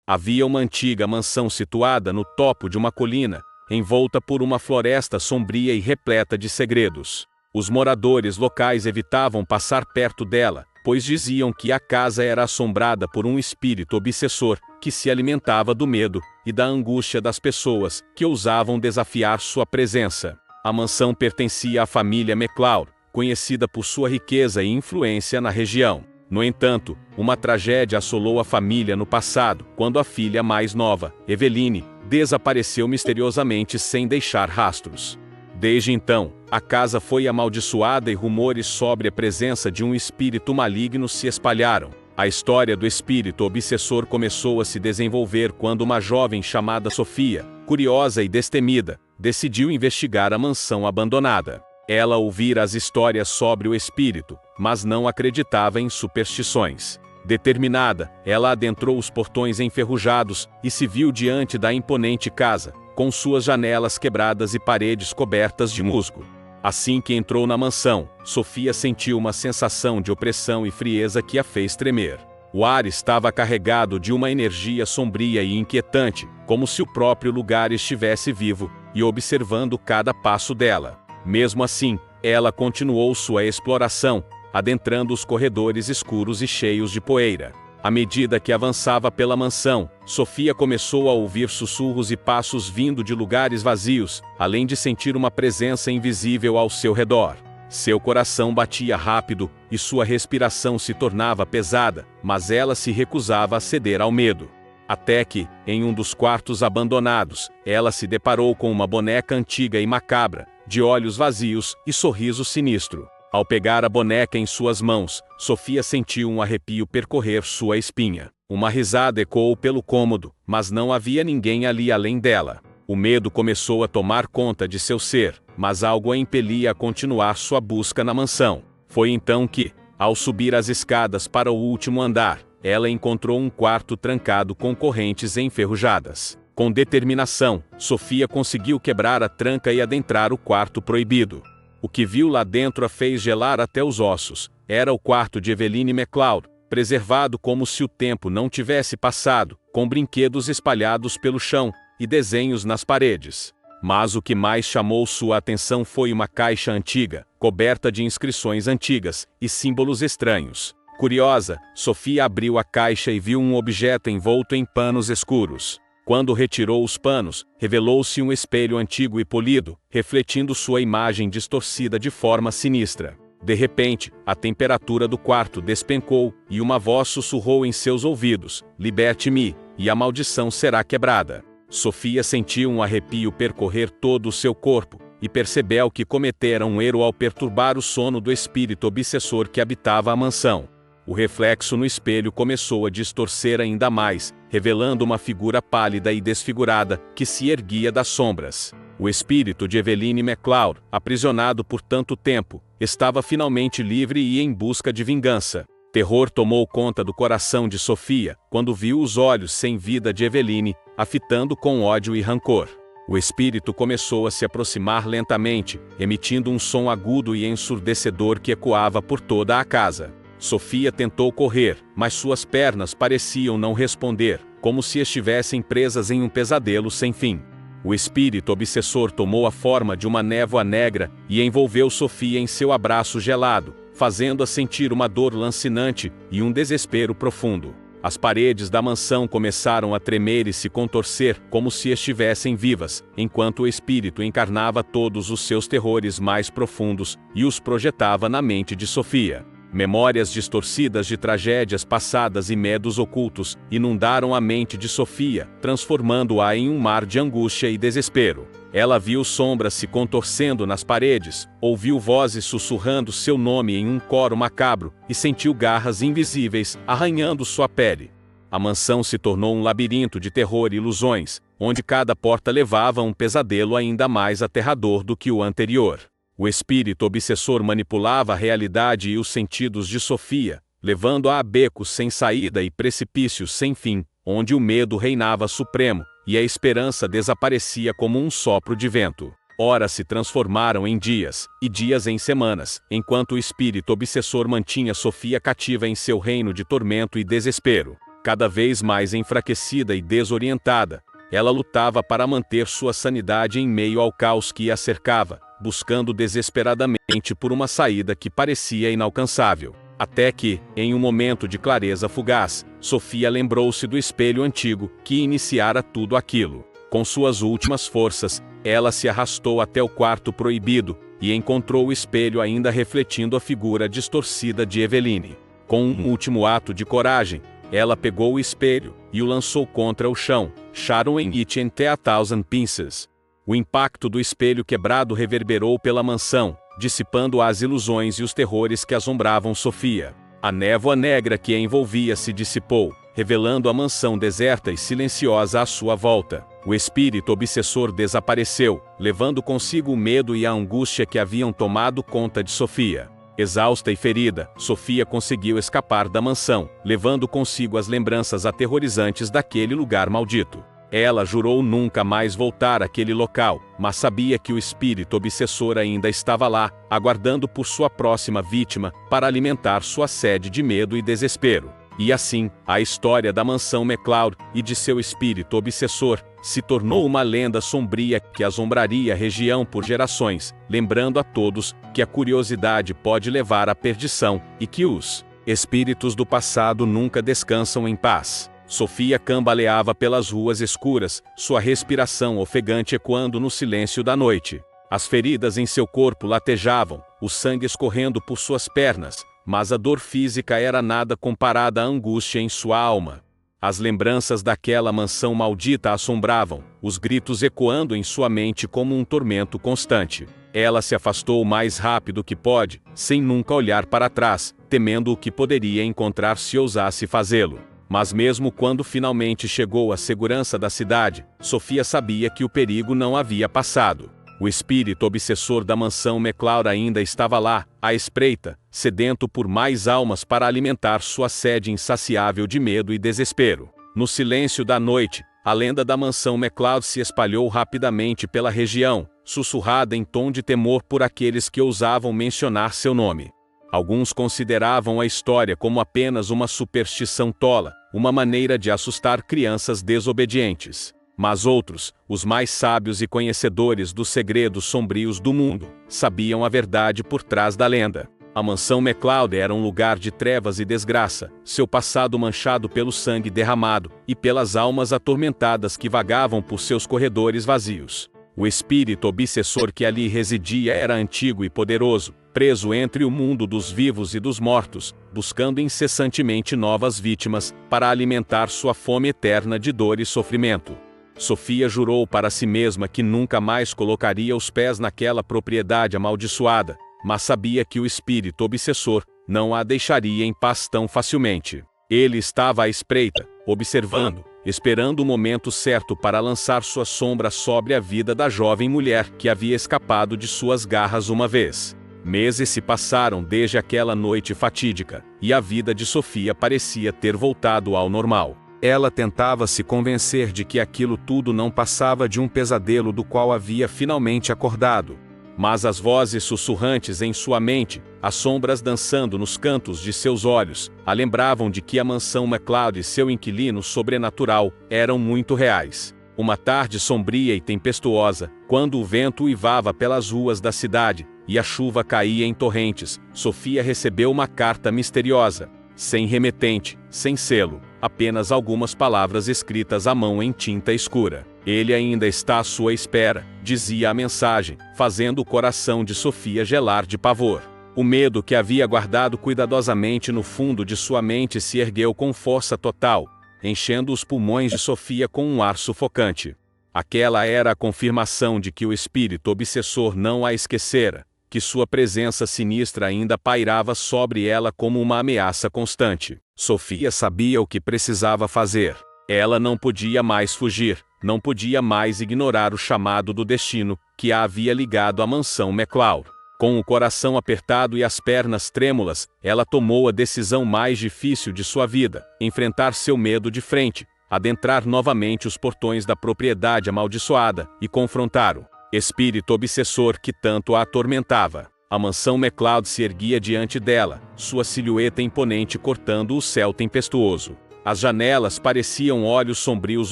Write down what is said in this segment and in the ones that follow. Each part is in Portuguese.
Havia uma antiga mansão situada no topo de uma colina, envolta por uma floresta sombria e repleta de segredos. Os moradores locais evitavam passar perto dela, pois diziam que a casa era assombrada por um espírito obsessor, que se alimentava do medo e da angústia das pessoas que ousavam desafiar sua presença. A mansão pertencia à família McCloud, conhecida por sua riqueza e influência na região. No entanto, uma tragédia assolou a família no passado, quando a filha mais nova, Eveline, desapareceu misteriosamente sem deixar rastros. Desde então, a casa foi amaldiçoada e rumores sobre a presença de um espírito maligno se espalharam. A história do espírito obsessor começou a se desenvolver quando uma jovem chamada Sofia, curiosa e destemida, decidiu investigar a mansão abandonada. Ela ouvira as histórias sobre o espírito, mas não acreditava em superstições. Determinada, ela adentrou os portões enferrujados e se viu diante da imponente casa, com suas janelas quebradas e paredes cobertas de musgo. Assim que entrou na mansão, Sofia sentiu uma sensação de opressão e frieza que a fez tremer. O ar estava carregado de uma energia sombria e inquietante, como se o próprio lugar estivesse vivo e observando cada passo dela. Mesmo assim, ela continuou sua exploração, adentrando os corredores escuros e cheios de poeira. À medida que avançava pela mansão, Sofia começou a ouvir sussurros e passos vindo de lugares vazios, além de sentir uma presença invisível ao seu redor. Seu coração batia rápido e sua respiração se tornava pesada, mas ela se recusava a ceder ao medo. Até que, em um dos quartos abandonados, ela se deparou com uma boneca antiga e macabra, de olhos vazios e sorriso sinistro. Ao pegar a boneca em suas mãos, Sofia sentiu um arrepio percorrer sua espinha. Uma risada ecoou pelo cômodo, mas não havia ninguém ali além dela. O medo começou a tomar conta de seu ser, mas algo a impelia a continuar sua busca na mansão. Foi então que, ao subir as escadas para o último andar, ela encontrou um quarto trancado com correntes enferrujadas. Com determinação, Sofia conseguiu quebrar a tranca e adentrar o quarto proibido. O que viu lá dentro a fez gelar até os ossos. Era o quarto de Eveline McCloud, preservado como se o tempo não tivesse passado, com brinquedos espalhados pelo chão e desenhos nas paredes. Mas o que mais chamou sua atenção foi uma caixa antiga, coberta de inscrições antigas e símbolos estranhos. Curiosa, Sofia abriu a caixa e viu um objeto envolto em panos escuros. Quando retirou os panos, revelou-se um espelho antigo e polido, refletindo sua imagem distorcida de forma sinistra. De repente, a temperatura do quarto despencou, e uma voz sussurrou em seus ouvidos: "Liberte-me, e a maldição será quebrada." Sofia sentiu um arrepio percorrer todo o seu corpo, e percebeu que cometera um erro ao perturbar o sono do espírito obsessor que habitava a mansão. O reflexo no espelho começou a distorcer ainda mais, revelando uma figura pálida e desfigurada, que se erguia das sombras. O espírito de Eveline McCloud, aprisionado por tanto tempo, estava finalmente livre e em busca de vingança. Terror tomou conta do coração de Sofia, quando viu os olhos sem vida de Eveline, a fitando com ódio e rancor. O espírito começou a se aproximar lentamente, emitindo um som agudo e ensurdecedor que ecoava por toda a casa. Sofia tentou correr, mas suas pernas pareciam não responder, como se estivessem presas em um pesadelo sem fim. O espírito obsessor tomou a forma de uma névoa negra e envolveu Sofia em seu abraço gelado, fazendo-a sentir uma dor lancinante e um desespero profundo. As paredes da mansão começaram a tremer e se contorcer como se estivessem vivas, enquanto o espírito encarnava todos os seus terrores mais profundos e os projetava na mente de Sofia. Memórias distorcidas de tragédias passadas e medos ocultos inundaram a mente de Sofia, transformando-a em um mar de angústia e desespero. Ela viu sombras se contorcendo nas paredes, ouviu vozes sussurrando seu nome em um coro macabro e sentiu garras invisíveis arranhando sua pele. A mansão se tornou um labirinto de terror e ilusões, onde cada porta levava a um pesadelo ainda mais aterrador do que o anterior. O espírito obsessor manipulava a realidade e os sentidos de Sofia, levando-a a becos sem saída e precipícios sem fim, onde o medo reinava supremo, e a esperança desaparecia como um sopro de vento. Horas se transformaram em dias, e dias em semanas, enquanto o espírito obsessor mantinha Sofia cativa em seu reino de tormento e desespero. Cada vez mais enfraquecida e desorientada, ela lutava para manter sua sanidade em meio ao caos que a cercava, buscando desesperadamente por uma saída que parecia inalcançável. Até que, em um momento de clareza fugaz, Sofia lembrou-se do espelho antigo que iniciara tudo aquilo. Com suas últimas forças, ela se arrastou até o quarto proibido e encontrou o espelho ainda refletindo a figura distorcida de Eveline. Com um último ato de coragem, ela pegou o espelho e o lançou contra o chão, shattering it into a thousand pieces. O impacto do espelho quebrado reverberou pela mansão, dissipando as ilusões e os terrores que assombravam Sofia. A névoa negra que a envolvia se dissipou, revelando a mansão deserta e silenciosa à sua volta. O espírito obsessor desapareceu, levando consigo o medo e a angústia que haviam tomado conta de Sofia. Exausta e ferida, Sofia conseguiu escapar da mansão, levando consigo as lembranças aterrorizantes daquele lugar maldito. Ela jurou nunca mais voltar àquele local, mas sabia que o espírito obsessor ainda estava lá, aguardando por sua próxima vítima, para alimentar sua sede de medo e desespero. E assim, a história da mansão MacLeod e de seu espírito obsessor se tornou uma lenda sombria que assombraria a região por gerações, lembrando a todos que a curiosidade pode levar à perdição e que os espíritos do passado nunca descansam em paz. Sofia cambaleava pelas ruas escuras, sua respiração ofegante ecoando no silêncio da noite. As feridas em seu corpo latejavam, o sangue escorrendo por suas pernas, mas a dor física era nada comparada à angústia em sua alma. As lembranças daquela mansão maldita a assombravam, os gritos ecoando em sua mente como um tormento constante. Ela se afastou o mais rápido que pôde, sem nunca olhar para trás, temendo o que poderia encontrar se ousasse fazê-lo. Mas mesmo quando finalmente chegou à segurança da cidade, Sofia sabia que o perigo não havia passado. O espírito obsessor da mansão MacLeod ainda estava lá, à espreita, sedento por mais almas para alimentar sua sede insaciável de medo e desespero. No silêncio da noite, a lenda da mansão MacLeod se espalhou rapidamente pela região, sussurrada em tom de temor por aqueles que ousavam mencionar seu nome. Alguns consideravam a história como apenas uma superstição tola, uma maneira de assustar crianças desobedientes. Mas outros, os mais sábios e conhecedores dos segredos sombrios do mundo, sabiam a verdade por trás da lenda. A mansão MacLeod era um lugar de trevas e desgraça, seu passado manchado pelo sangue derramado e pelas almas atormentadas que vagavam por seus corredores vazios. O espírito obsessor que ali residia era antigo e poderoso, preso entre o mundo dos vivos e dos mortos, buscando incessantemente novas vítimas para alimentar sua fome eterna de dor e sofrimento. Sofia jurou para si mesma que nunca mais colocaria os pés naquela propriedade amaldiçoada, mas sabia que o espírito obsessor não a deixaria em paz tão facilmente. Ele estava à espreita, observando, esperando o momento certo para lançar sua sombra sobre a vida da jovem mulher que havia escapado de suas garras uma vez. Meses se passaram desde aquela noite fatídica, e a vida de Sofia parecia ter voltado ao normal. Ela tentava se convencer de que aquilo tudo não passava de um pesadelo do qual havia finalmente acordado. Mas as vozes sussurrantes em sua mente, as sombras dançando nos cantos de seus olhos, a lembravam de que a mansão MacLeod e seu inquilino sobrenatural eram muito reais. Uma tarde sombria e tempestuosa, quando o vento uivava pelas ruas da cidade, e a chuva caía em torrentes, Sofia recebeu uma carta misteriosa, sem remetente, sem selo, apenas algumas palavras escritas à mão em tinta escura. Ele ainda está à sua espera, dizia a mensagem, fazendo o coração de Sofia gelar de pavor. O medo que havia guardado cuidadosamente no fundo de sua mente se ergueu com força total, enchendo os pulmões de Sofia com um ar sufocante. Aquela era a confirmação de que o espírito obsessor não a esquecera, que sua presença sinistra ainda pairava sobre ela como uma ameaça constante. Sofia sabia o que precisava fazer. Ela não podia mais fugir, não podia mais ignorar o chamado do destino que a havia ligado à mansão MacLeod. Com o coração apertado e as pernas trêmulas, ela tomou a decisão mais difícil de sua vida: enfrentar seu medo de frente, adentrar novamente os portões da propriedade amaldiçoada e confrontar o espírito obsessor que tanto a atormentava. A mansão MacLeod se erguia diante dela, sua silhueta imponente cortando o céu tempestuoso. As janelas pareciam olhos sombrios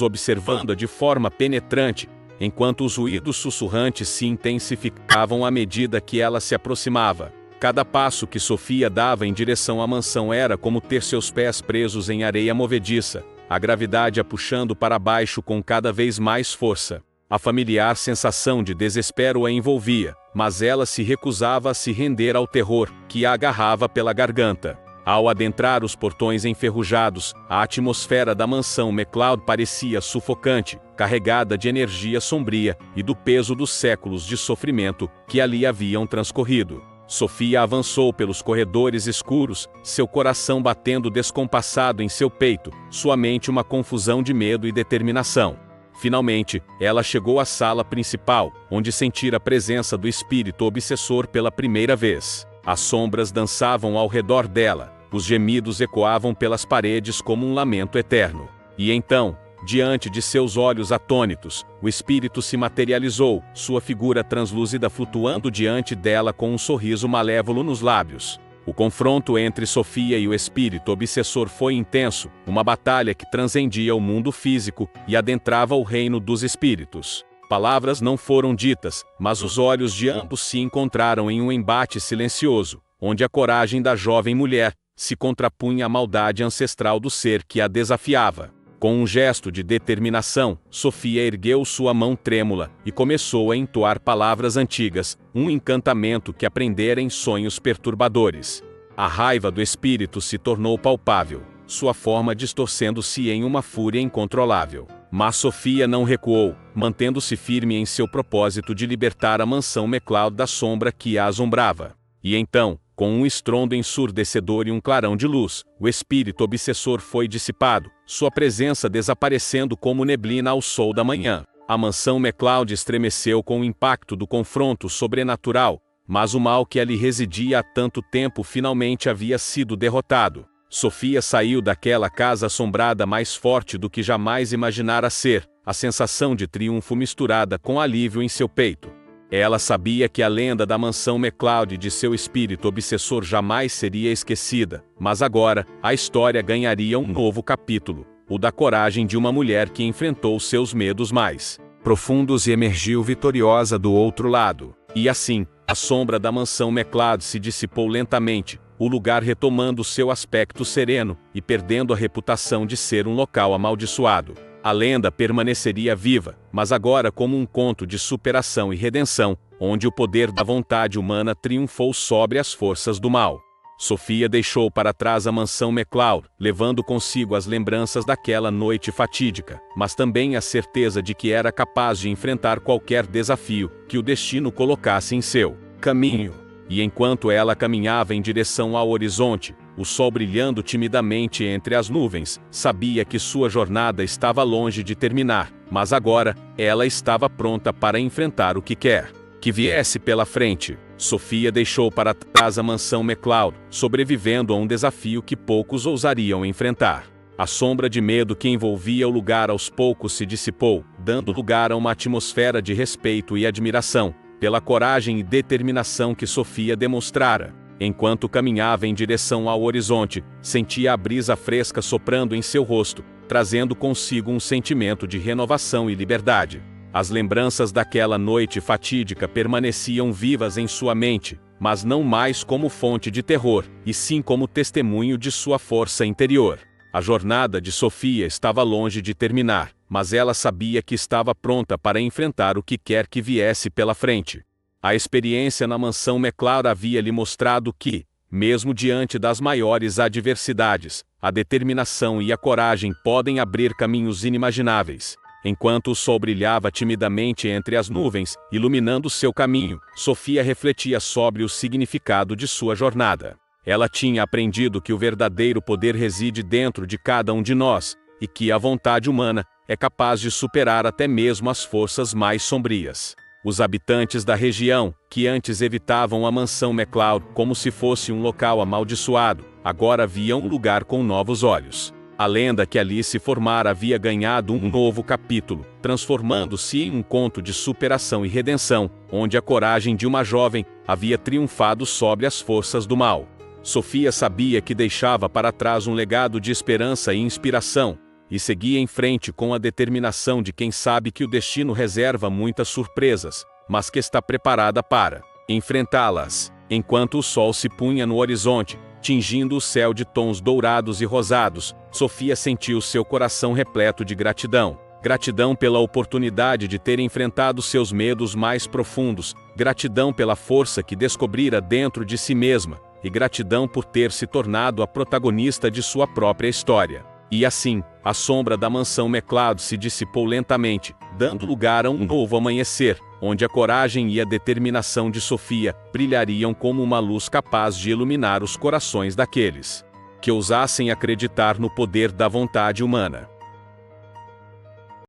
observando-a de forma penetrante, enquanto os ruídos sussurrantes se intensificavam à medida que ela se aproximava. Cada passo que Sofia dava em direção à mansão era como ter seus pés presos em areia movediça, a gravidade a puxando para baixo com cada vez mais força. A familiar sensação de desespero a envolvia, mas ela se recusava a se render ao terror, que a agarrava pela garganta. Ao adentrar os portões enferrujados, a atmosfera da mansão MacLeod parecia sufocante, carregada de energia sombria e do peso dos séculos de sofrimento que ali haviam transcorrido. Sofia avançou pelos corredores escuros, seu coração batendo descompassado em seu peito, sua mente uma confusão de medo e determinação. Finalmente, ela chegou à sala principal, onde sentira a presença do espírito obsessor pela primeira vez. As sombras dançavam ao redor dela, os gemidos ecoavam pelas paredes como um lamento eterno. E então, diante de seus olhos atônitos, o espírito se materializou, sua figura translúcida flutuando diante dela com um sorriso malévolo nos lábios. O confronto entre Sofia e o espírito obsessor foi intenso, uma batalha que transcendia o mundo físico e adentrava o reino dos espíritos. Palavras não foram ditas, mas os olhos de ambos se encontraram em um embate silencioso, onde a coragem da jovem mulher se contrapunha à maldade ancestral do ser que a desafiava. Com um gesto de determinação, Sofia ergueu sua mão trêmula e começou a entoar palavras antigas, um encantamento que aprendera em sonhos perturbadores. A raiva do espírito se tornou palpável, sua forma distorcendo-se em uma fúria incontrolável. Mas Sofia não recuou, mantendo-se firme em seu propósito de libertar a mansão MacLeod da sombra que a assombrava. E então, com um estrondo ensurdecedor e um clarão de luz, o espírito obsessor foi dissipado, sua presença desaparecendo como neblina ao sol da manhã. A mansão MacLeod estremeceu com o impacto do confronto sobrenatural, mas o mal que ali residia há tanto tempo finalmente havia sido derrotado. Sofia saiu daquela casa assombrada mais forte do que jamais imaginara ser, a sensação de triunfo misturada com alívio em seu peito. Ela sabia que a lenda da mansão MacLeod e de seu espírito obsessor jamais seria esquecida, mas agora, a história ganharia um novo capítulo, o da coragem de uma mulher que enfrentou seus medos mais profundos e emergiu vitoriosa do outro lado. E assim, a sombra da mansão MacLeod se dissipou lentamente, o lugar retomando seu aspecto sereno e perdendo a reputação de ser um local amaldiçoado. A lenda permaneceria viva, mas agora como um conto de superação e redenção, onde o poder da vontade humana triunfou sobre as forças do mal. Sofia deixou para trás a mansão MacLeod, levando consigo as lembranças daquela noite fatídica, mas também a certeza de que era capaz de enfrentar qualquer desafio que o destino colocasse em seu caminho. E enquanto ela caminhava em direção ao horizonte, o sol brilhando timidamente entre as nuvens, sabia que sua jornada estava longe de terminar, mas agora, ela estava pronta para enfrentar o que quer que viesse pela frente. Sofia deixou para trás a mansão MacLeod, sobrevivendo a um desafio que poucos ousariam enfrentar. A sombra de medo que envolvia o lugar aos poucos se dissipou, dando lugar a uma atmosfera de respeito e admiração, pela coragem e determinação que Sofia demonstrara. Enquanto caminhava em direção ao horizonte, sentia a brisa fresca soprando em seu rosto, trazendo consigo um sentimento de renovação e liberdade. As lembranças daquela noite fatídica permaneciam vivas em sua mente, mas não mais como fonte de terror, e sim como testemunho de sua força interior. A jornada de Sofia estava longe de terminar, mas ela sabia que estava pronta para enfrentar o que quer que viesse pela frente. A experiência na mansão MacLeod havia lhe mostrado que, mesmo diante das maiores adversidades, a determinação e a coragem podem abrir caminhos inimagináveis. Enquanto o sol brilhava timidamente entre as nuvens, iluminando seu caminho, Sofia refletia sobre o significado de sua jornada. Ela tinha aprendido que o verdadeiro poder reside dentro de cada um de nós, e que a vontade humana é capaz de superar até mesmo as forças mais sombrias. Os habitantes da região, que antes evitavam a mansão MacLeod como se fosse um local amaldiçoado, agora viam o lugar com novos olhos. A lenda que ali se formara havia ganhado um novo capítulo, transformando-se em um conto de superação e redenção, onde a coragem de uma jovem havia triunfado sobre as forças do mal. Sofia sabia que deixava para trás um legado de esperança e inspiração, e seguia em frente com a determinação de quem sabe que o destino reserva muitas surpresas, mas que está preparada para enfrentá-las. Enquanto o sol se punha no horizonte, tingindo o céu de tons dourados e rosados, Sofia sentiu seu coração repleto de gratidão. Gratidão pela oportunidade de ter enfrentado seus medos mais profundos, gratidão pela força que descobrira dentro de si mesma, e gratidão por ter se tornado a protagonista de sua própria história. E assim, a sombra da mansão McLeod se dissipou lentamente, dando lugar a um novo amanhecer, onde a coragem e a determinação de Sofia brilhariam como uma luz capaz de iluminar os corações daqueles que ousassem acreditar no poder da vontade humana.